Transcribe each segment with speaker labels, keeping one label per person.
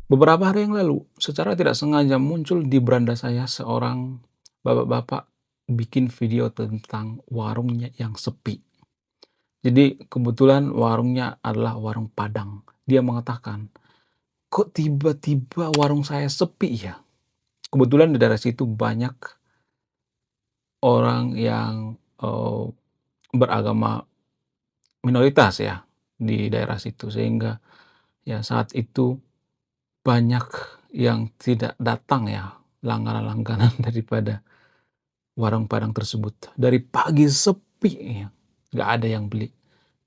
Speaker 1: Beberapa hari yang lalu, secara tidak sengaja muncul di beranda saya seorang bapak-bapak bikin video tentang warungnya yang sepi. Jadi kebetulan warungnya adalah warung Padang. Dia mengatakan, "Kok tiba-tiba warung saya sepi ya?" Kebetulan di daerah situ banyak orang yang, beragama minoritas ya, di daerah situ. Sehingga ya saat itu banyak yang tidak datang ya, langganan-langganan daripada warung Padang tersebut. Dari pagi sepi ya, nggak ada yang beli.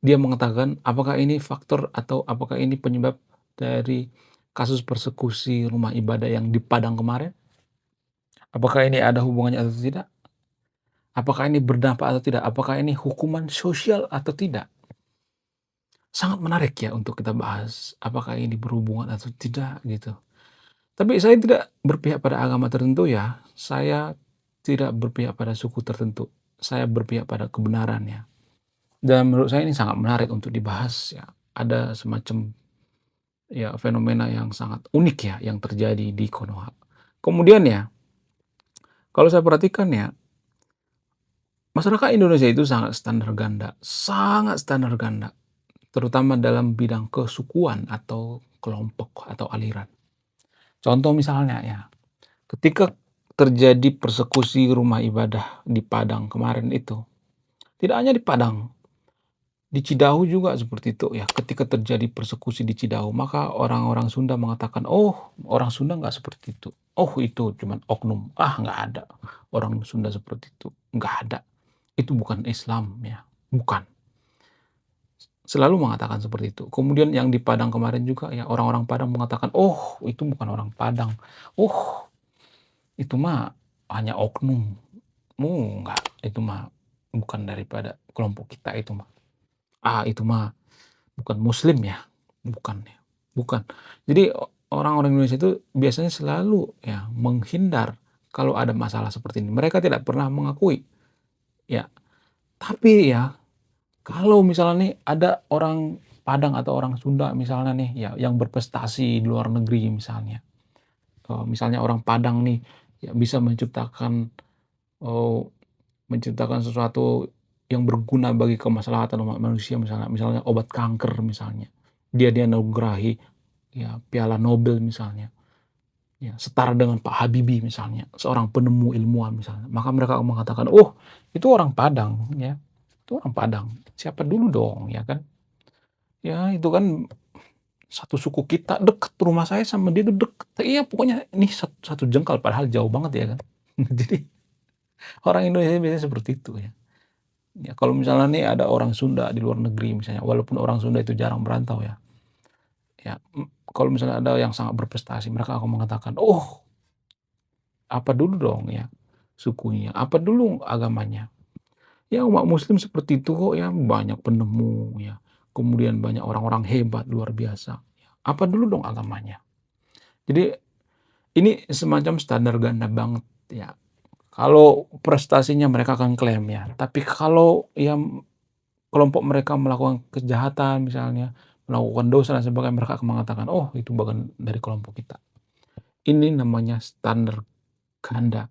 Speaker 1: Dia mengatakan, apakah ini faktor atau apakah ini penyebab dari kasus persekusi rumah ibadah yang di Padang kemarin? Apakah ini ada hubungannya atau tidak? Apakah ini berdampak atau tidak? Apakah ini hukuman sosial atau tidak? Sangat menarik ya untuk kita bahas, apakah ini berhubungan atau tidak gitu. Tapi saya tidak berpihak pada agama tertentu ya, saya tidak berpihak pada suku tertentu, saya berpihak pada kebenaran ya. Dan menurut saya ini sangat menarik untuk dibahas ya. Ada semacam ya fenomena yang sangat unik ya yang terjadi di Konoha. Kemudian ya, kalau saya perhatikan ya, masyarakat Indonesia itu sangat standar ganda, terutama dalam bidang kesukuan atau kelompok atau aliran. Contoh misalnya ya, ketika terjadi persekusi rumah ibadah di Padang kemarin itu, tidak hanya di Padang, di Cidahu juga seperti itu ya, ketika terjadi persekusi di Cidahu, maka orang-orang Sunda mengatakan, "Oh, orang Sunda nggak seperti itu. Oh, itu cuman oknum. Ah, nggak ada orang Sunda seperti itu. Nggak ada. Itu bukan Islam ya." Bukan. Selalu mengatakan seperti itu. Kemudian yang di Padang kemarin juga ya, orang-orang Padang mengatakan, "Oh, itu bukan orang Padang. Oh, itu mah hanya oknum. Enggak, itu mah bukan daripada kelompok kita itu mah. Ah, itu mah bukan muslim ya, bukan ya, bukan." Jadi orang-orang Indonesia itu biasanya selalu ya menghindar kalau ada masalah seperti ini. Mereka tidak pernah mengakui, ya. Tapi ya, kalau misalnya nih ada orang Padang atau orang Sunda misalnya nih ya yang berprestasi di luar negeri misalnya, misalnya orang Padang nih ya bisa eee, menciptakan sesuatu yang berguna bagi kemaslahatan umat manusia misalnya misalnya obat kanker misalnya. Dia dianugerahi ya piala Nobel misalnya, ya setara dengan Pak Habibie misalnya, seorang penemu ilmuwan misalnya. Maka mereka akan mengatakan, "Oh, itu orang Padang ya, itu orang Padang. Siapa dulu dong," ya kan. Ya itu kan satu suku kita, deket rumah saya sama dia itu deket. Iya pokoknya ini satu jengkal padahal jauh banget ya kan. Jadi orang Indonesia biasanya seperti itu ya. Ya kalau misalnya nih ada orang Sunda di luar negeri misalnya, walaupun orang Sunda itu jarang merantau ya, ya, kalau misalnya ada yang sangat berprestasi mereka akan mengatakan, "Oh, apa dulu dong ya sukunya, apa dulu agamanya. Ya umat muslim seperti itu kok ya, banyak penemu ya, kemudian banyak orang-orang hebat luar biasa. Apa dulu dong agamanya." Jadi ini semacam standar ganda banget ya. Kalau prestasinya mereka akan klaim ya, tapi kalau yang kelompok mereka melakukan kejahatan misalnya, melakukan dosa dan sebagainya, mereka akan mengatakan, "Oh, itu bagian dari kelompok kita." Ini namanya standar ganda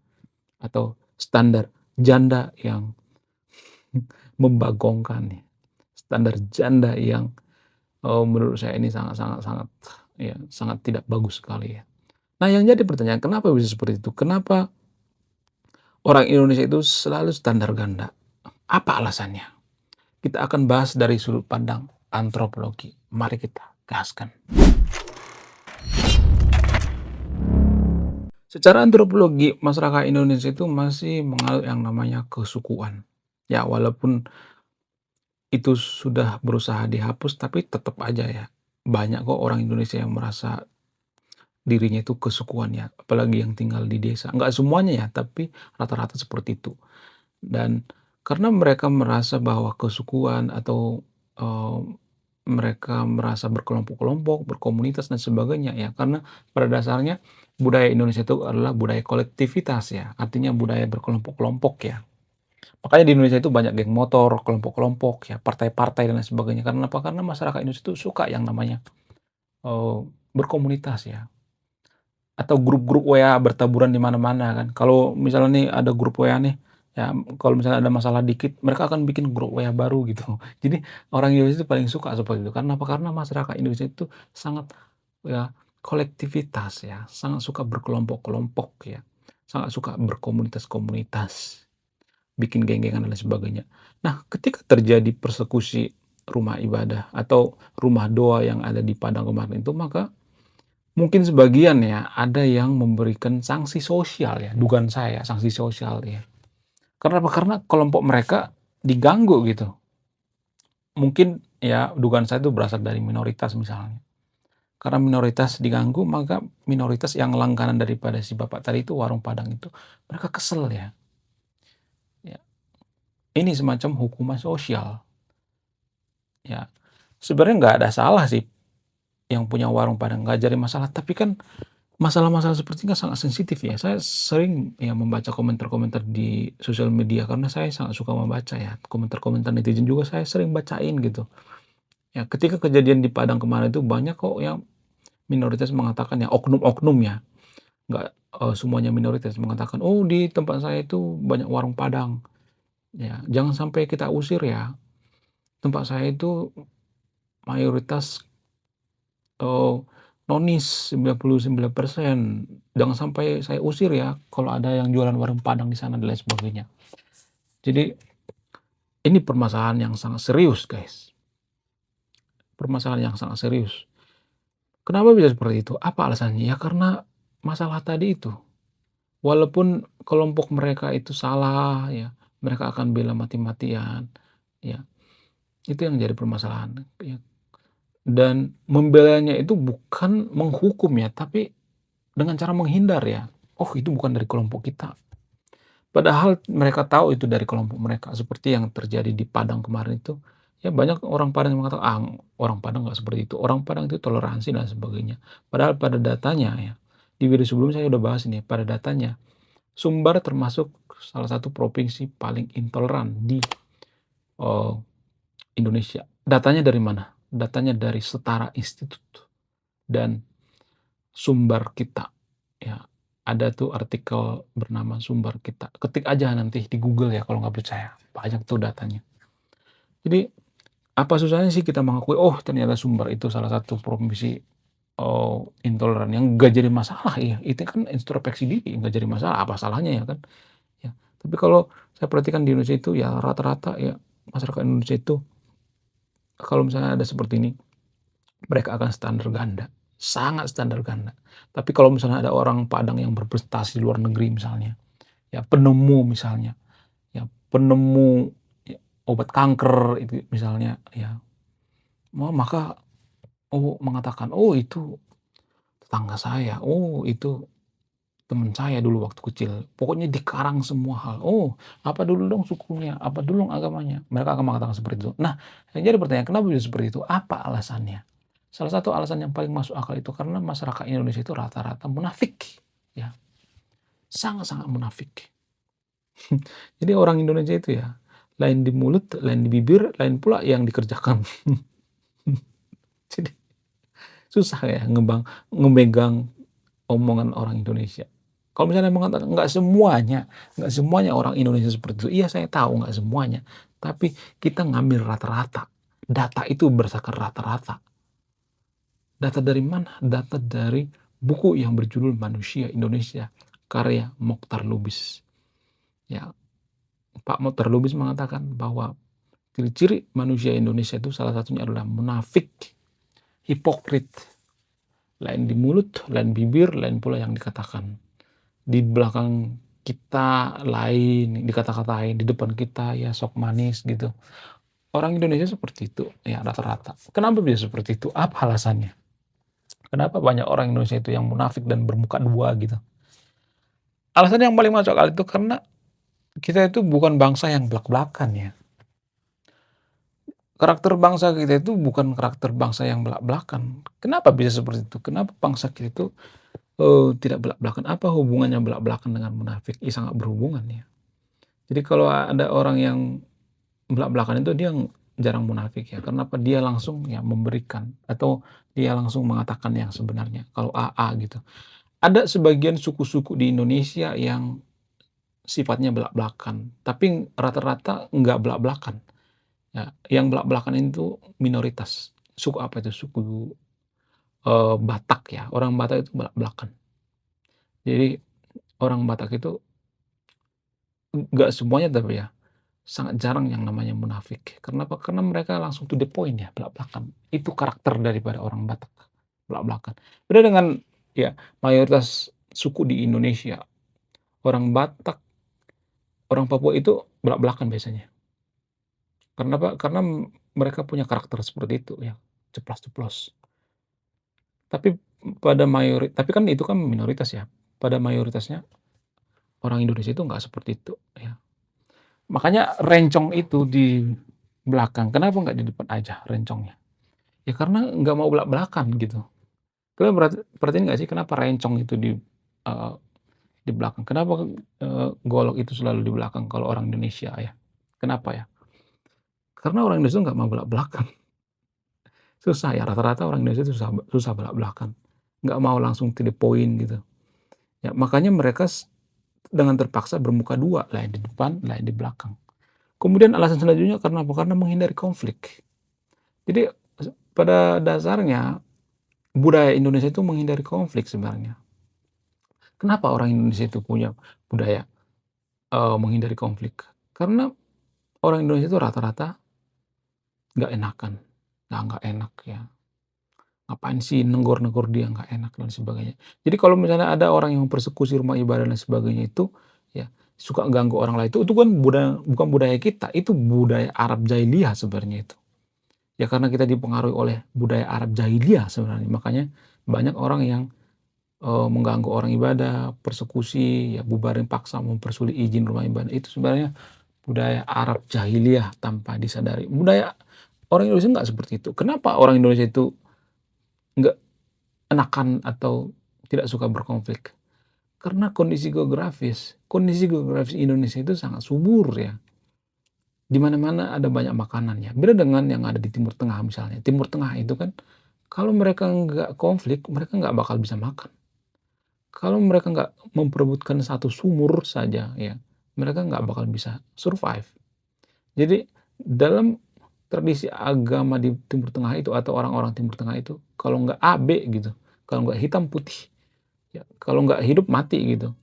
Speaker 1: atau standar janda yang membagongkan ya. Standar janda yang, menurut saya ini sangat sangat sangat ya, sangat tidak bagus sekali ya. Nah, yang jadi pertanyaan, kenapa bisa seperti itu? Kenapa orang Indonesia itu selalu standar ganda? Apa alasannya? Kita akan bahas dari sudut pandang antropologi. Mari kita gaskan. Secara antropologi, masyarakat Indonesia itu masih menganut yang namanya kesukuan. Ya, walaupun itu sudah berusaha dihapus, tapi tetap aja ya, banyak kok orang Indonesia yang merasa dirinya itu kesukuan ya, apalagi yang tinggal di desa. Nggak semuanya ya, tapi rata-rata seperti itu. Dan karena mereka merasa bahwa kesukuan atau, mereka merasa berkelompok-kelompok, berkomunitas dan sebagainya ya, karena pada dasarnya budaya Indonesia itu adalah budaya kolektivitas ya, artinya budaya berkelompok-kelompok ya. Makanya di Indonesia itu banyak geng motor, kelompok-kelompok ya, partai-partai dan lain sebagainya. Karena apa? Karena masyarakat Indonesia itu suka yang namanya, eee, berkomunitas ya. atau grup-grup WA bertaburan di mana-mana kan. Kalau misalnya nih ada grup WA nih, ya kalau misalnya ada masalah dikit, mereka akan bikin grup WA baru gitu. Jadi orang Indonesia itu paling suka seperti itu. Karena apa? Karena masyarakat Indonesia itu sangat ya kolektivitas ya, sangat suka berkelompok-kelompok ya, sangat suka berkomunitas-komunitas, bikin geng-gengan dan lain sebagainya. Nah, ketika terjadi persekusi rumah ibadah atau rumah doa yang ada di Padang kemarin itu, maka mungkin sebagian ya, ada yang memberikan sanksi sosial ya, dugaan saya sanksi sosial ya. Karena apa? Karena kelompok mereka diganggu gitu. Mungkin ya dugaan saya itu berasal dari minoritas misalnya. Karena minoritas diganggu, maka minoritas yang langganan daripada si bapak tadi itu, warung Padang itu, mereka kesel ya. Ya, ini semacam hukuman sosial. Ya, sebenarnya nggak ada salah sih yang punya warung Padang, nggak jadi masalah. Tapi kan masalah-masalah seperti ini kan sangat sensitif ya. Saya sering ya membaca komentar-komentar di sosial media karena saya sangat suka membaca ya. Komentar-komentar netizen juga saya sering bacain gitu. Ya, ketika kejadian di Padang kemarin itu banyak kok yang minoritas mengatakan ya, oknum-oknum ya, nggak semuanya minoritas mengatakan, "Oh, di tempat saya itu banyak warung Padang. Ya, jangan sampai kita usir ya. Tempat saya itu mayoritas Oh, nonis 99%. Jangan sampai saya usir ya, kalau ada yang jualan warung Padang di sana dan lain sebagainya. Jadi, ini permasalahan yang sangat serius, guys. Permasalahan yang sangat serius. Kenapa bisa seperti itu? Apa alasannya? Ya karena masalah tadi itu. Walaupun kelompok mereka itu salah ya, mereka akan bela mati-matian, ya. Itu yang jadi permasalahan, ya. Dan membelanya itu bukan menghukum ya, tapi dengan cara menghindar ya. Oh, itu bukan dari kelompok kita. Padahal mereka tahu itu dari kelompok mereka. Seperti yang terjadi di Padang kemarin itu. Ya banyak orang Padang yang mengatakan, orang Padang nggak seperti itu. Orang Padang itu toleransi dan sebagainya. Padahal pada datanya ya, di video sebelumnya saya udah bahas ini, pada datanya, Sumbar termasuk salah satu provinsi paling intoleran di oh, Indonesia. Datanya dari mana? Datanya dari Setara Institute dan Sumbar Kita. Ya, ada tuh artikel bernama Sumbar Kita. Ketik aja nanti di Google ya kalau nggak percaya. Banyak tuh datanya. Jadi apa susahnya sih kita mengakui, oh ternyata Sumbar itu salah satu provinsi intoleran yang nggak jadi masalah ya. Itu kan introspeksi diri, nggak jadi masalah. Apa salahnya ya kan? Ya. Tapi kalau saya perhatikan di Indonesia itu ya rata-rata ya masyarakat Indonesia itu kalau misalnya ada seperti ini, mereka akan standar ganda, sangat standar ganda. Tapi kalau misalnya ada orang Padang yang berprestasi di luar negeri misalnya, ya penemu misalnya, ya penemu ya, obat kanker itu misalnya, ya maka mengatakan, oh itu tetangga saya, oh itu teman saya dulu waktu kecil. Pokoknya dikarang semua hal. Oh, apa dulu dong sukunya, apa dulu dong agamanya. Mereka akan mengatakan seperti itu. Nah, yang jadi pertanyaan, kenapa bisa seperti itu? Apa alasannya? Salah satu alasan yang paling masuk akal itu karena masyarakat Indonesia itu rata-rata munafik. Ya, sangat-sangat munafik. Jadi orang Indonesia itu ya, lain di mulut, lain di bibir, lain pula yang dikerjakan. Jadi susah ya ngemegang omongan orang Indonesia. Kalau misalnya mengatakan nggak semuanya orang Indonesia seperti itu. Iya saya tahu nggak semuanya. Tapi kita ngambil rata-rata. Data itu berdasarkan rata-rata. Data dari mana? Data dari buku yang berjudul Manusia Indonesia, karya Mokhtar Lubis. Ya, Pak Mokhtar Lubis mengatakan bahwa ciri-ciri manusia Indonesia itu salah satunya adalah munafik, hipokrit, lain di mulut, lain bibir, lain pula yang dikatakan. Di belakang kita lain, dikata-katain, di depan kita ya sok manis gitu. Orang Indonesia seperti itu, ya rata-rata. Kenapa bisa seperti itu? Apa alasannya? Kenapa banyak orang Indonesia itu yang munafik dan bermuka dua gitu? Alasan yang paling masuk akal itu karena kita itu bukan bangsa yang blak-blakan ya. Karakter bangsa kita itu bukan karakter bangsa yang blak-blakan. Kenapa bisa seperti itu? Kenapa bangsa kita itu tidak blak-blakan? Apa hubungannya blak-blakan dengan munafik? Sangat berhubungan ya. Jadi kalau ada orang yang belak-belakan itu dia jarang munafik ya, kenapa dia langsung ya memberikan atau dia langsung mengatakan yang sebenarnya, kalau A gitu. Ada sebagian suku-suku di Indonesia yang sifatnya blak-blakan, tapi rata-rata enggak blak-blakan, ya. Yang blak-blakan itu minoritas. Suku apa itu? Suku, Batak ya, orang Batak itu blak-blakan. Jadi orang Batak itu enggak semuanya tapi ya, sangat jarang yang namanya munafik. Kenapa? Karena mereka langsung to the point ya, blak-blakan. Itu karakter daripada orang Batak, blak-blakan. Beda dengan ya mayoritas suku di Indonesia, orang Batak, orang Papua itu blak-blakan biasanya. Karena apa? Karena mereka punya karakter seperti itu ya, ceplas-ceplos. Tapi tapi kan itu kan minoritas ya, pada mayoritasnya orang Indonesia itu nggak seperti itu ya. Makanya rencong itu di belakang, kenapa nggak di depan aja rencongnya? Ya karena nggak mau blak-blakan gitu. Kalian perhatiin nggak sih kenapa rencong itu di belakang? Kenapa, golok itu selalu di belakang kalau orang Indonesia ya? Kenapa ya? Karena orang Indonesia nggak mau blak-blakan. Susah ya, rata-rata orang Indonesia itu susah susah blak-blakan, nggak mau langsung to the point gitu. Ya makanya mereka dengan terpaksa bermuka dua, lain di depan, lain di belakang. Kemudian alasan selanjutnya karena apa? Karena menghindari konflik. Jadi pada dasarnya budaya Indonesia itu menghindari konflik sebenarnya. Kenapa orang Indonesia itu punya budaya, menghindari konflik? Karena orang Indonesia itu rata-rata nggak enakan, nggak enak ya. Ngapain sih negor-negor dia, nggak enak dan sebagainya. Jadi kalau misalnya ada orang yang persekusi rumah ibadah dan sebagainya itu, ya suka ganggu orang lain itu kan bukan budaya kita, itu budaya Arab jahiliyah sebenarnya itu. Ya karena kita dipengaruhi oleh budaya Arab jahiliyah sebenarnya, makanya banyak orang yang, mengganggu orang ibadah, persekusi, ya bubarin paksa, mempersulit izin rumah ibadah, itu sebenarnya budaya Arab jahiliyah tanpa disadari. Budaya orang Indonesia nggak seperti itu. Kenapa orang Indonesia itu nggak enakan atau tidak suka berkonflik? Karena kondisi geografis Indonesia itu sangat subur ya, di mana-mana ada banyak makanannya. Beda dengan yang ada di Timur Tengah misalnya. Timur Tengah itu kan kalau mereka nggak konflik, mereka nggak bakal bisa makan. Kalau mereka nggak memperebutkan satu sumur saja ya, mereka nggak bakal bisa survive. Jadi dalam tradisi agama di Timur Tengah itu atau orang-orang Timur Tengah itu, kalau nggak A, B gitu, kalau nggak hitam putih, ya kalau nggak hidup mati gitu,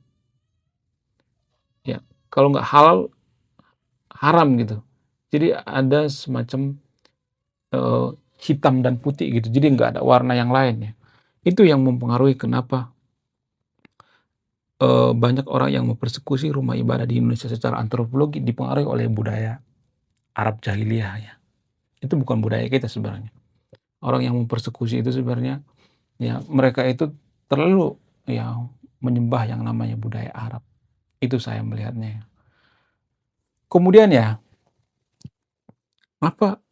Speaker 1: ya kalau nggak halal haram gitu. Jadi ada semacam, eee, hitam dan putih gitu, jadi nggak ada warna yang lain ya. Itu yang mempengaruhi kenapa, banyak orang yang mempersekusi rumah ibadah di Indonesia secara antropologi dipengaruhi oleh budaya Arab jahiliyah ya. Itu bukan budaya kita sebenarnya. Orang yang mempersekusi itu sebenarnya, ya mereka itu terlalu ya menyembah yang namanya budaya Arab. Itu saya melihatnya ya. Kemudian ya, apa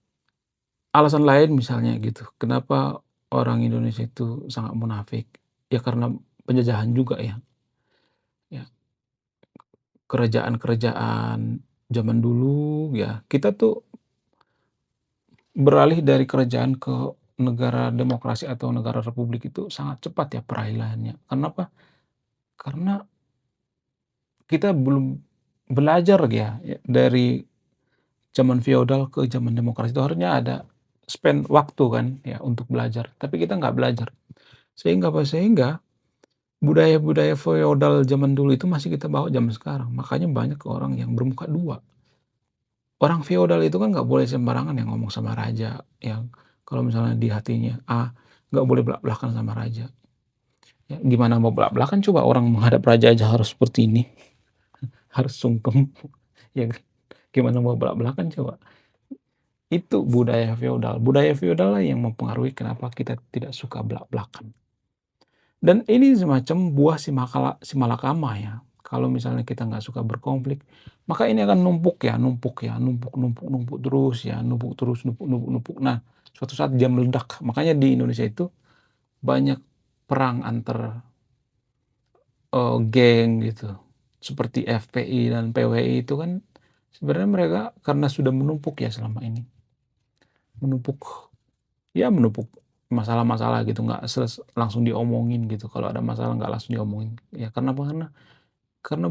Speaker 1: alasan lain misalnya gitu, kenapa orang Indonesia itu sangat munafik? Ya karena penjajahan juga ya. Ya, kerajaan-kerajaan zaman dulu ya, kita tuh beralih dari kerajaan ke negara demokrasi atau negara republik itu sangat cepat ya peralihannya. Kenapa? Karena kita belum belajar ya dari zaman feodal ke zaman demokrasi itu harusnya ada spend waktu kan ya untuk belajar, tapi kita nggak belajar. Sehingga apa? Sehingga budaya-budaya feodal zaman dulu itu masih kita bawa zaman sekarang. Makanya banyak orang yang bermuka dua. Orang feodal itu kan nggak boleh sembarangan yang ngomong sama raja, yang kalau misalnya di hatinya A, nggak boleh blak-blakan sama raja. Ya gimana mau blak-blakan coba orang menghadap raja aja harus seperti ini, harus sungkem, ya kan. Gimana mau blak-blakan coba. Itu budaya feodal. Budaya feodal lah yang mempengaruhi kenapa kita tidak suka blak-blakan. Dan ini semacam buah simalakama ya. Kalau misalnya kita nggak suka berkonflik, maka ini akan numpuk terus ya, numpuk terus, numpuk. Nah, suatu saat dia meledak. Makanya di Indonesia itu banyak perang antar, geng gitu. Seperti FPI dan PWI itu kan sebenarnya mereka karena sudah menumpuk ya selama ini. Menumpuk, ya menumpuk masalah-masalah gitu, nggak langsung diomongin gitu, kalau ada masalah nggak langsung diomongin. Ya karena apa? Karena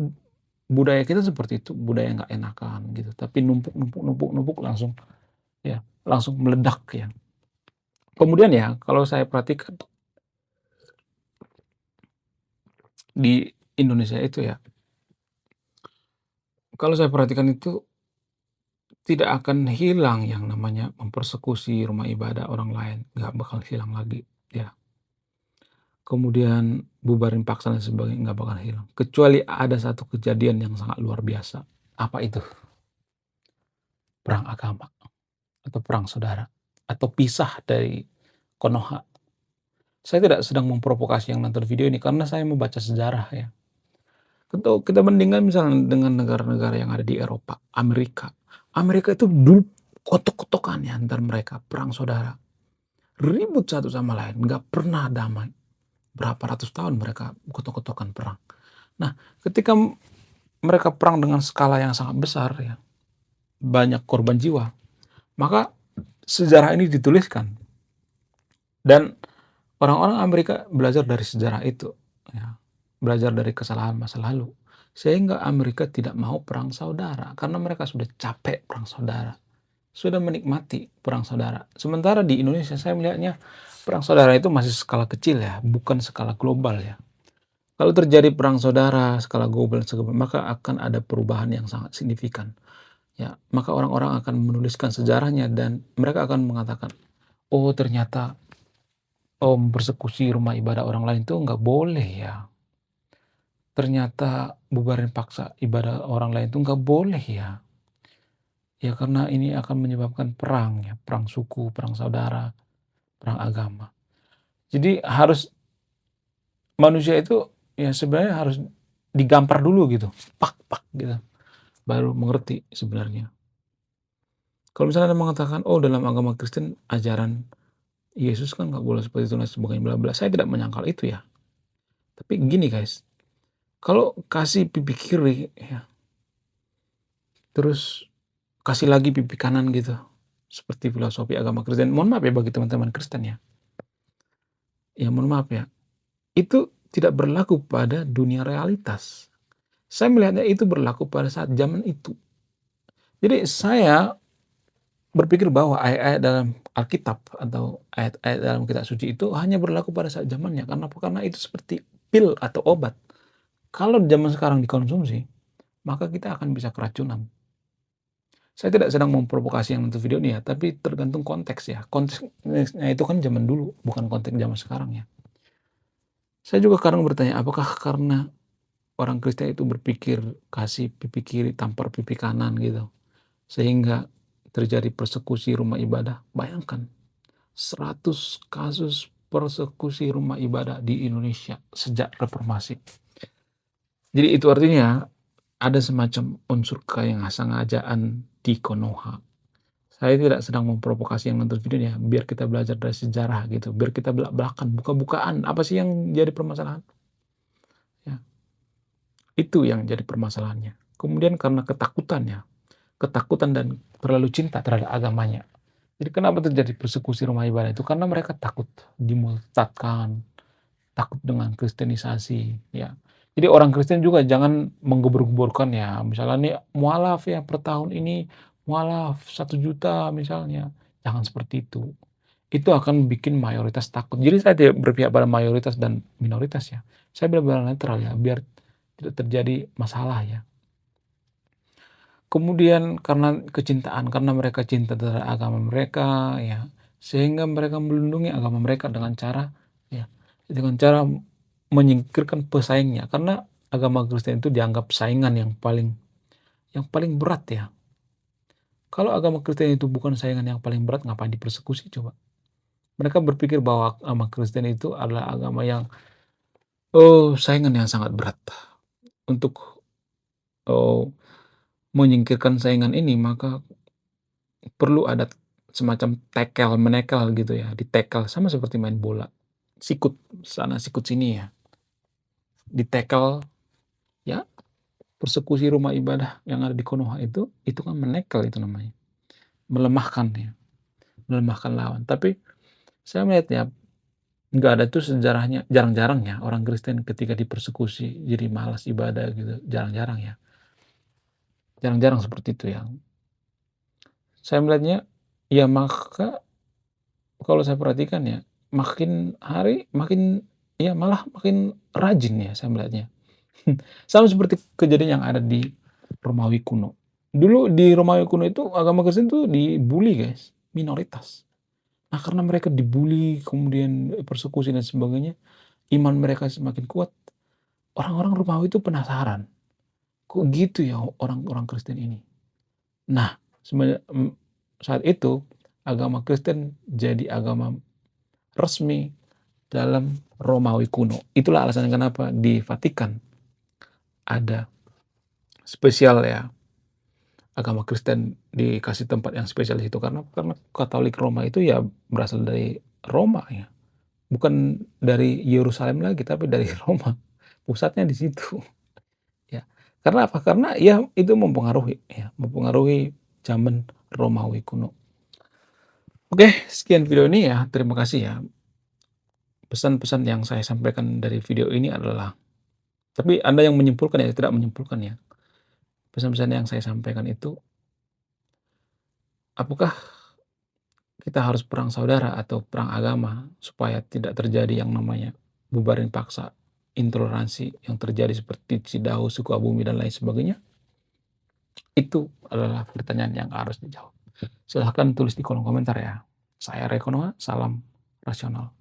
Speaker 1: budaya kita seperti itu, budaya nggak enakan gitu, tapi numpuk numpuk numpuk numpuk langsung ya, langsung meledak ya. Kemudian ya, kalau saya perhatikan di Indonesia itu ya, kalau saya perhatikan itu tidak akan hilang yang namanya mempersekusi rumah ibadah orang lain, nggak bakal hilang lagi, ya. Kemudian bubarin paksa dan sebagainya, nggak bakal hilang. Kecuali ada satu kejadian yang sangat luar biasa. Apa itu? Perang agama, atau perang saudara, atau pisah dari Konoha. Saya tidak sedang memprovokasi yang nonton video ini, karena saya membaca sejarah ya. Atau kita bandingkan misalnya dengan negara-negara yang ada di Eropa, Amerika. Amerika itu dulu kotok-kotokan ya antar mereka, perang saudara. Ribut satu sama lain, nggak pernah damai. Berapa ratus tahun mereka kotok-kotokan perang. Nah, ketika mereka perang dengan skala yang sangat besar ya, banyak korban jiwa, maka sejarah ini dituliskan. Dan orang-orang Amerika belajar dari sejarah itu, ya, belajar dari kesalahan masa lalu. Sehingga Amerika tidak mau perang saudara, karena mereka sudah capek perang saudara. Sudah menikmati perang saudara. Sementara di Indonesia saya melihatnya perang saudara itu masih skala kecil ya, bukan skala global ya. Kalau terjadi perang saudara skala global, maka akan ada perubahan yang sangat signifikan. Ya, maka orang-orang akan menuliskan sejarahnya dan mereka akan mengatakan, oh ternyata mempersekusi rumah ibadah orang lain itu nggak boleh ya. Ternyata bubarin paksa ibadah orang lain itu nggak boleh ya. Ya karena ini akan menyebabkan perang ya, perang suku, perang saudara, perang agama. Jadi harus manusia itu ya sebenarnya harus digampar dulu gitu, pak pak gitu, baru mengerti sebenarnya. Kalau misalnya Anda mengatakan, oh dalam agama Kristen ajaran Yesus kan nggak boleh seperti itu dan sebagainya bla bla, saya tidak menyangkal itu ya. Tapi gini guys, kalau kasih pipi kiri ya, terus kasih lagi pipi kanan gitu, seperti filosofi agama Kristen. Mohon maaf ya bagi teman-teman Kristen ya. Ya mohon maaf ya, itu tidak berlaku pada dunia realitas. Saya melihatnya itu berlaku pada saat zaman itu. Jadi saya berpikir bahwa ayat-ayat dalam Alkitab atau ayat-ayat dalam kitab suci itu hanya berlaku pada saat zamannya. Karena apa? Karena itu seperti pil atau obat. Kalau zaman sekarang dikonsumsi, maka kita akan bisa keracunan. Saya tidak sedang memprovokasi yang nonton video ini ya, tapi tergantung konteks ya. Konteksnya itu kan zaman dulu, bukan konteks zaman sekarang ya. Saya juga kadang bertanya, apakah karena orang Kristen itu berpikir kasih pipi kiri tampar pipi kanan gitu, sehingga terjadi persekusi rumah ibadah? Bayangkan, 100 kasus persekusi rumah ibadah di Indonesia sejak reformasi. Jadi itu artinya ada semacam unsur kesengajaan di Konoha. Saya tidak sedang memprovokasi yang nonton video ya, biar kita belajar dari sejarah gitu, biar kita belak-belakan, buka-bukaan, apa sih yang jadi permasalahan? Ya, itu yang jadi permasalahannya. Kemudian karena ketakutannya, ketakutan dan terlalu cinta terhadap agamanya. Jadi kenapa terjadi persekusi rumah ibadah itu? Karena mereka takut dimurtadkan, takut dengan kristenisasi, ya. Jadi orang Kristen juga jangan menggebur-geburkan ya, misalnya nih mualaf ya per tahun ini, mualaf 1 juta misalnya, jangan seperti itu. Itu akan bikin mayoritas takut. Jadi saya tidak berpihak pada mayoritas dan minoritas ya. Saya benar-benar netral ya, biar tidak terjadi masalah ya. Kemudian karena kecintaan, karena mereka cinta terhadap agama mereka ya, sehingga mereka melindungi agama mereka dengan cara ya, dengan cara menyingkirkan pesaingnya. Karena agama Kristen itu dianggap saingan yang paling berat ya. Kalau agama Kristen itu bukan saingan yang paling berat, ngapain dipersekusi coba? Mereka berpikir bahwa agama Kristen itu adalah agama yang, saingan yang sangat berat. Untuk, menyingkirkan saingan ini, maka perlu ada semacam menekel gitu ya, ditekel sama seperti main bola. Sikut sana, sikut sini ya. Ditekel ya, persekusi rumah ibadah yang ada di Konoha itu kan menekel itu namanya. Melemahkan ya, melemahkan lawan. Tapi Saya melihat ya, nggak ada tuh sejarahnya, jarang-jarang ya orang Kristen ketika dipersekusi jadi malas ibadah gitu, jarang-jarang ya. Jarang-jarang seperti itu ya. Saya melihatnya, ya maka kalau saya perhatikan ya, makin hari makin ya malah makin rajin ya saya melihatnya. Sama seperti kejadian yang ada di Romawi kuno. Dulu di Romawi kuno itu agama Kristen tuh dibully guys, minoritas. Nah karena mereka dibully, kemudian persekusi dan sebagainya, iman mereka semakin kuat. Orang-orang Romawi itu penasaran, kok gitu ya orang-orang Kristen ini. Nah, saat itu agama Kristen jadi agama resmi dalam Romawi kuno. Itulah alasan kenapa di Vatikan ada spesial ya, agama Kristen dikasih tempat yang spesial di situ karena Katolik Roma itu ya berasal dari Roma ya, bukan dari Yerusalem lagi tapi dari Roma. Pusatnya di situ ya. Karena apa? Karena ya itu mempengaruhi ya, mempengaruhi zaman Romawi kuno. Oke, sekian video ini ya. Terima kasih ya. Pesan-pesan yang saya sampaikan dari video ini adalah, tapi Anda yang menyimpulkan ya, tidak menyimpulkan ya. Pesan-pesan yang saya sampaikan itu, apakah kita harus perang saudara atau perang agama supaya tidak terjadi yang namanya bubarin paksa, intoleransi yang terjadi seperti Cidahu, Sukabumi, dan lain sebagainya? Itu adalah pertanyaan yang harus dijawab. Silahkan tulis di kolom komentar ya. Saya Rekonoa, salam rasional.